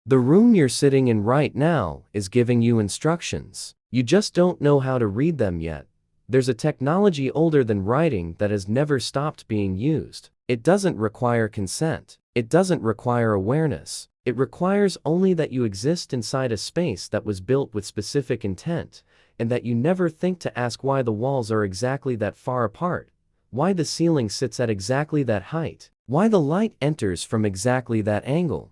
The room you're sitting in right now is giving you instructions. You just don't know how to read them yet. There's a technology older than writing that has never stopped being used. It doesn't require consent. It doesn't require awareness. It requires only that you exist inside a space that was built with specific intent, and that you never think to ask why the walls are exactly that far apart, why the ceiling sits at exactly that height, why the light enters from exactly that angle.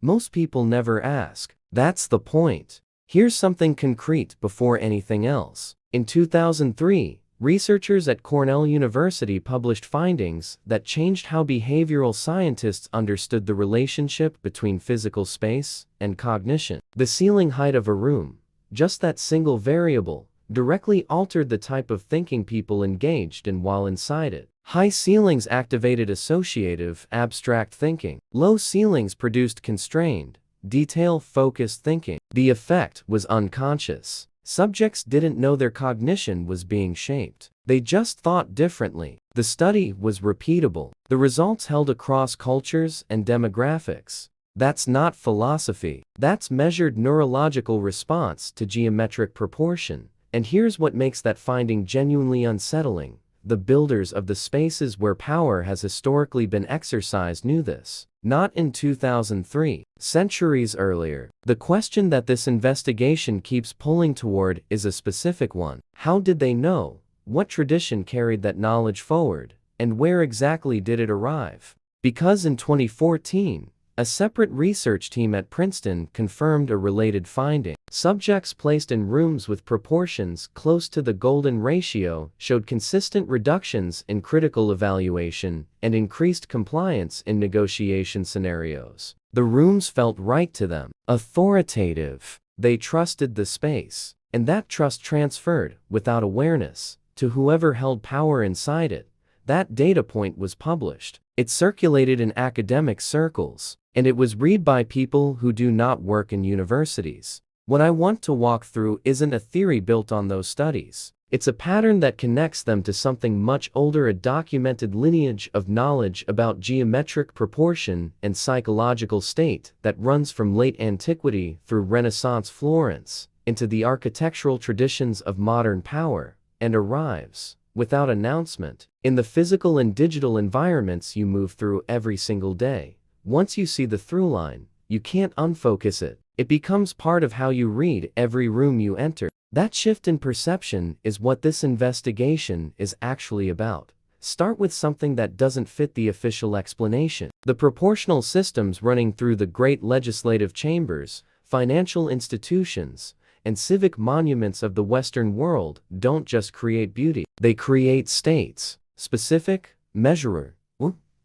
Most people never ask. That's the point. Here's something concrete before anything else. In 2003, researchers at Cornell University published findings that changed how behavioral scientists understood the relationship between physical space and cognition. The ceiling height of a room, just that single variable, directly altered the type of thinking people engaged in while inside it. High ceilings activated associative, abstract thinking. Low ceilings produced constrained, detail-focused thinking. The effect was unconscious. Subjects didn't know their cognition was being shaped. They just thought differently. The study was repeatable. The results held across cultures and demographics. That's not philosophy. That's measured neurological response to geometric proportion. And here's what makes that finding genuinely unsettling. The builders of the spaces where power has historically been exercised knew this. Not in 2003, centuries earlier. The question that this investigation keeps pulling toward is a specific one. How did they know? What tradition carried that knowledge forward? And where exactly did it arrive? Because in 2014, a separate research team at Princeton confirmed a related finding. Subjects placed in rooms with proportions close to the golden ratio showed consistent reductions in critical evaluation and increased compliance in negotiation scenarios. The rooms felt right to them, authoritative. They trusted the space, and that trust transferred, without awareness, to whoever held power inside it. That data point was published. It circulated in academic circles, and it was read by people who do not work in universities. What I want to walk through isn't a theory built on those studies. It's a pattern that connects them to something much older, a documented lineage of knowledge about geometric proportion and psychological state that runs from late antiquity through Renaissance Florence into the architectural traditions of modern power, and arrives, without announcement, in the physical and digital environments you move through every single day. Once you see the through line, you can't unfocus it. It becomes part of how you read every room you enter. That shift in perception is what this investigation is actually about. Start with something that doesn't fit the official explanation. The proportional systems running through the great legislative chambers, financial institutions, and civic monuments of the Western world don't just create beauty. They create states, specific, measurable,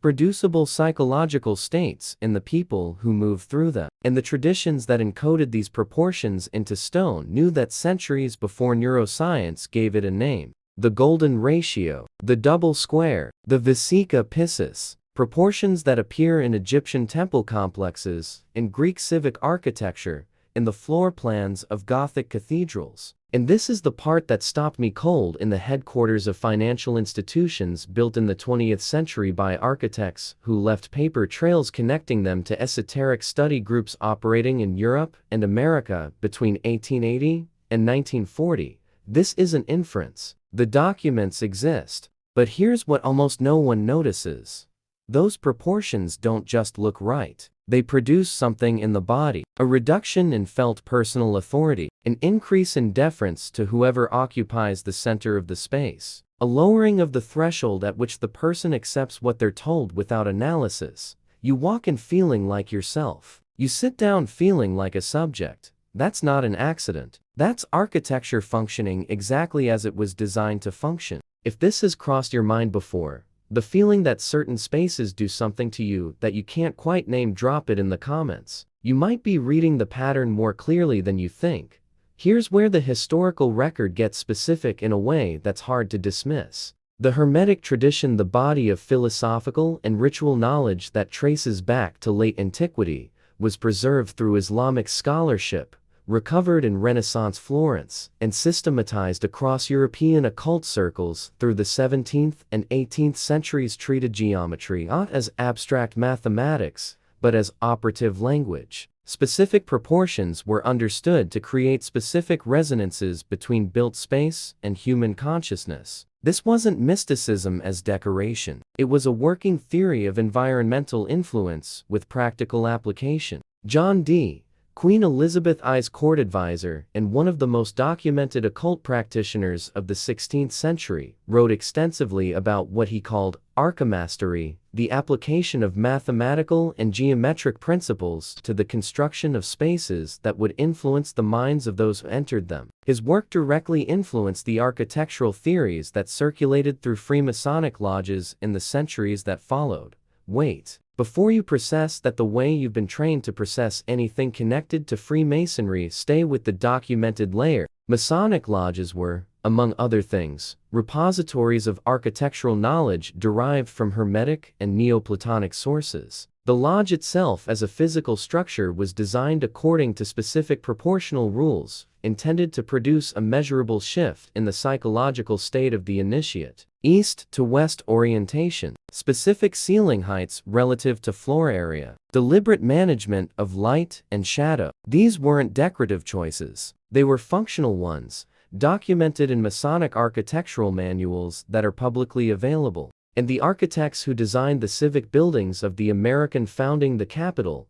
producible psychological states in the people who move through them. And the traditions that encoded these proportions into stone knew that centuries before neuroscience gave it a name. The golden ratio, the double square, the vesica piscis, proportions that appear in Egyptian temple complexes, in Greek civic architecture, in the floor plans of Gothic cathedrals. And this is the part that stopped me cold. In the headquarters of financial institutions built in the 20th century by architects who left paper trails connecting them to esoteric study groups operating in Europe and America between 1880 and 1940. This isn't inference. The documents exist. But here's what almost no one notices. Those proportions don't just look right. They produce something in the body. A reduction in felt personal authority. An increase in deference to whoever occupies the center of the space. A lowering of the threshold at which the person accepts what they're told without analysis. You walk in feeling like yourself. You sit down feeling like a subject. That's not an accident. That's architecture functioning exactly as it was designed to function. If this has crossed your mind before, the feeling that certain spaces do something to you that you can't quite name, drop it in the comments. You might be reading the pattern more clearly than you think. Here's where the historical record gets specific in a way that's hard to dismiss. The Hermetic tradition, the body of philosophical and ritual knowledge that traces back to late antiquity, was preserved through Islamic scholarship, recovered in Renaissance Florence, and systematized across European occult circles through the 17th and 18th centuries. Treated geometry not as abstract mathematics, but as operative language. Specific proportions were understood to create specific resonances between built space and human consciousness. This wasn't mysticism as decoration. It was a working theory of environmental influence with practical application. John D. Queen Elizabeth I's court advisor and one of the most documented occult practitioners of the 16th century, wrote extensively about what he called archimastery, the application of mathematical and geometric principles to the construction of spaces that would influence the minds of those who entered them. His work directly influenced the architectural theories that circulated through Freemasonic lodges in the centuries that followed. Wait. Before you process that the way you've been trained to process anything connected to Freemasonry, stay with the documented layer. Masonic lodges were, among other things, repositories of architectural knowledge derived from Hermetic and Neoplatonic sources. The lodge itself as a physical structure was designed according to specific proportional rules, intended to produce a measurable shift in the psychological state of the initiate. East to west orientation, specific ceiling heights relative to floor area, deliberate management of light and shadow. These weren't decorative choices. They were functional ones, documented in Masonic architectural manuals that are publicly available. And the architects who designed the civic buildings of the American founding, the Capitol,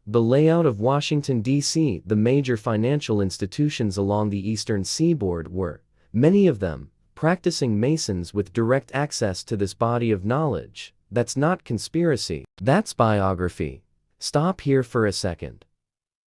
the layout of Washington, D.C., the major financial institutions along the eastern seaboard were, many of them, practicing Masons with direct access to this body of knowledge. That's not conspiracy. That's biography. Stop here for a second.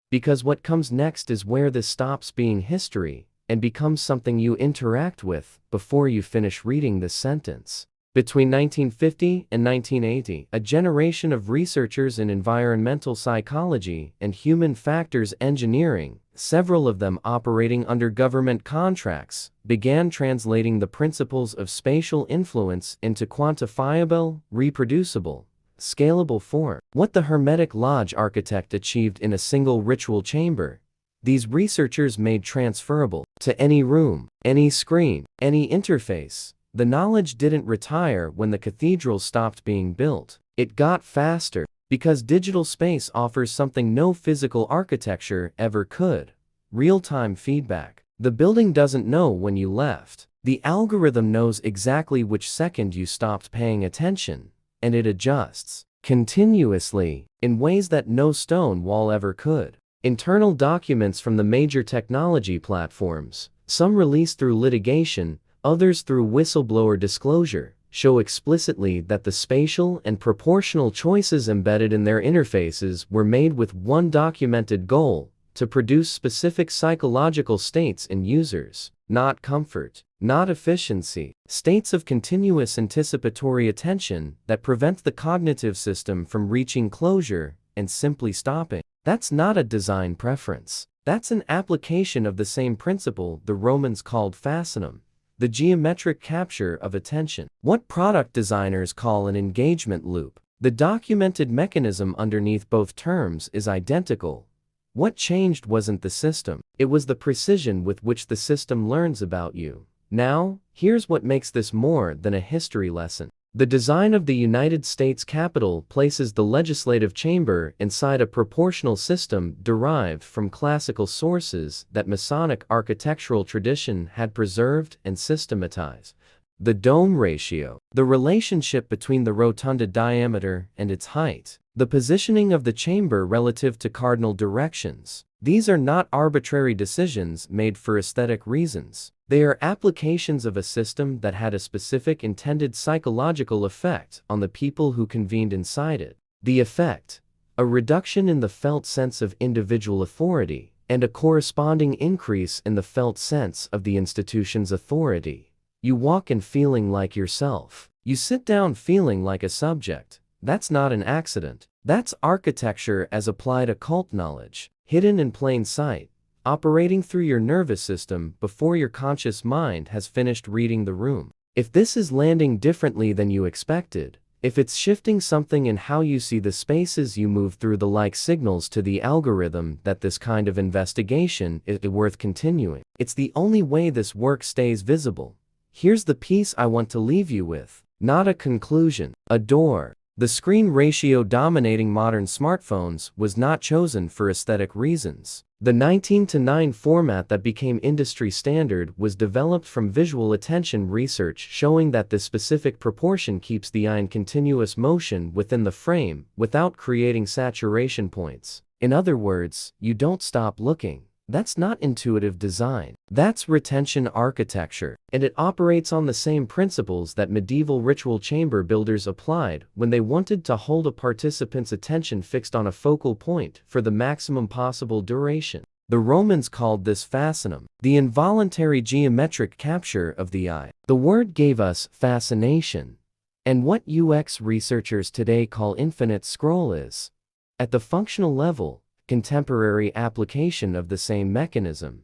Because what comes next is where this stops being history and becomes something you interact with before you finish reading this sentence. Between 1950 and 1980, a generation of researchers in environmental psychology and human factors engineering, several of them operating under government contracts, began translating the principles of spatial influence into quantifiable, reproducible, scalable form. What the Hermetic Lodge architect achieved in a single ritual chamber, these researchers made transferable to any room, any screen, any interface. The knowledge didn't retire when the cathedral stopped being built. It got faster, because digital space offers something no physical architecture ever could: real-time feedback. The building doesn't know when you left. The algorithm knows exactly which second you stopped paying attention, and it adjusts continuously in ways that no stone wall ever could. Internal documents from the major technology platforms, some released through litigation, others through whistleblower disclosure, show explicitly that the spatial and proportional choices embedded in their interfaces were made with one documented goal: to produce specific psychological states in users, not comfort, not efficiency, states of continuous anticipatory attention that prevent the cognitive system from reaching closure and simply stopping. That's not a design preference. That's an application of the same principle the Romans called fascinum, the geometric capture of attention. What product designers call an engagement loop. The documented mechanism underneath both terms is identical. What changed wasn't the system, it was the precision with which the system learns about you. Now, here's what makes this more than a history lesson. The design of the United States Capitol places the legislative chamber inside a proportional system derived from classical sources that Masonic architectural tradition had preserved and systematized. The dome ratio, the relationship between the rotunda diameter and its height, the positioning of the chamber relative to cardinal directions. These are not arbitrary decisions made for aesthetic reasons. They are applications of a system that had a specific intended psychological effect on the people who convened inside it. The effect: a reduction in the felt sense of individual authority, and a corresponding increase in the felt sense of the institution's authority. You walk in feeling like yourself. You sit down feeling like a subject. That's not an accident. That's architecture as applied occult knowledge, hidden in plain sight, operating through your nervous system before your conscious mind has finished reading the room. If this is landing differently than you expected, if it's shifting something in how you see the spaces you move through, the like signals to the algorithm that this kind of investigation is worth continuing. It's the only way this work stays visible. Here's the piece I want to leave you with. Not a conclusion, a door. The screen ratio dominating modern smartphones was not chosen for aesthetic reasons. The 19:9 format that became industry standard was developed from visual attention research showing that this specific proportion keeps the eye in continuous motion within the frame without creating saturation points. In other words, you don't stop looking. That's not intuitive design. That's retention architecture. And it operates on the same principles that medieval ritual chamber builders applied when they wanted to hold a participant's attention fixed on a focal point for the maximum possible duration. The Romans called this fascinum, the involuntary geometric capture of the eye. The word gave us fascination. And what UX researchers today call infinite scroll is, at the functional level, contemporary application of the same mechanism.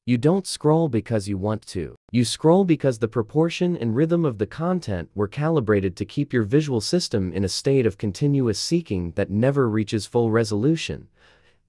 You don't scroll because you want to. You scroll because the proportion and rhythm of the content were calibrated to keep your visual system in a state of continuous seeking that never reaches full resolution.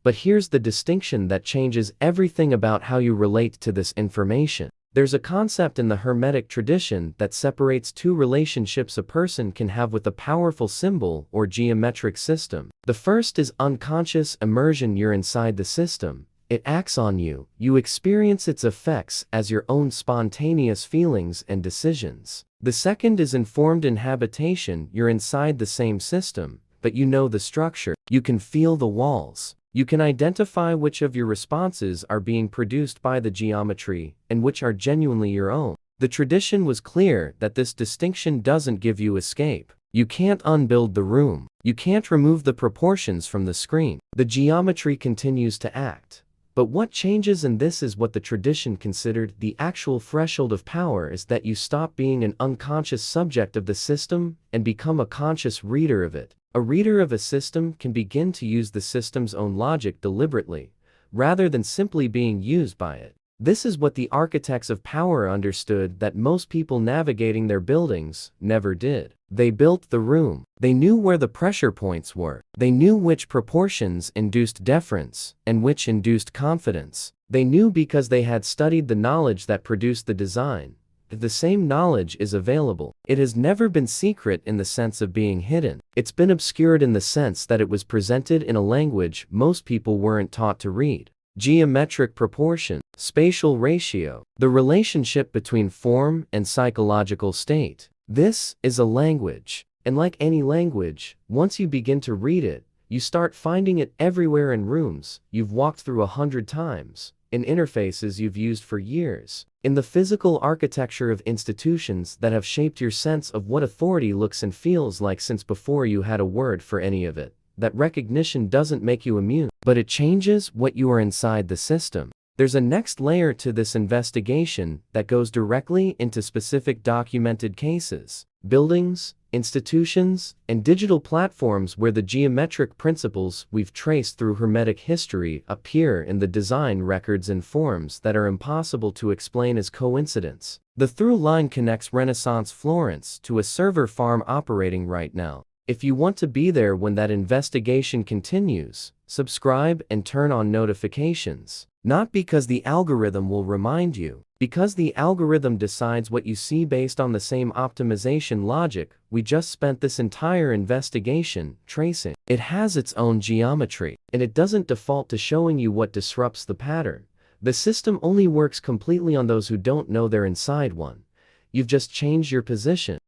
But here's the distinction that changes everything about how you relate to this information. There's a concept in the Hermetic tradition that separates two relationships a person can have with a powerful symbol or geometric system. The first is unconscious immersion. You're inside the system. It acts on you. You experience its effects as your own spontaneous feelings and decisions. The second is informed inhabitation. You're inside the same system, but you know the structure. You can feel the walls. You can identify which of your responses are being produced by the geometry and which are genuinely your own. The tradition was clear that this distinction doesn't give you escape. You can't unbuild the room. You can't remove the proportions from the screen. The geometry continues to act. But what changes, and this is what the tradition considered the actual threshold of power, is that you stop being an unconscious subject of the system and become a conscious reader of it. A reader of a system can begin to use the system's own logic deliberately, rather than simply being used by it. This is what the architects of power understood that most people navigating their buildings never did. They built the room. They knew where the pressure points were. They knew which proportions induced deference and which induced confidence. They knew because they had studied the knowledge that produced the design. The same knowledge is available. It has never been secret in the sense of being hidden. It's been obscured in the sense that it was presented in a language most people weren't taught to read. Geometric proportion, spatial ratio, the relationship between form and psychological state. This is a language. And like any language, once you begin to read it, you start finding it everywhere in rooms you've walked through 100 times. In interfaces you've used for years, in the physical architecture of institutions that have shaped your sense of what authority looks and feels like since before you had a word for any of it. That recognition doesn't make you immune, but it changes what you are inside the system. There's a next layer to this investigation that goes directly into specific documented cases, buildings, institutions, and digital platforms where the geometric principles we've traced through Hermetic history appear in the design records in forms that are impossible to explain as coincidence. The through line connects Renaissance Florence to a server farm operating right now. If you want to be there when that investigation continues, subscribe and turn on notifications. Not because the algorithm will remind you, because the algorithm decides what you see based on the same optimization logic we just spent this entire investigation tracing. It has its own geometry, and it doesn't default to showing you what disrupts the pattern. The system only works completely on those who don't know they're inside one. You've just changed your position.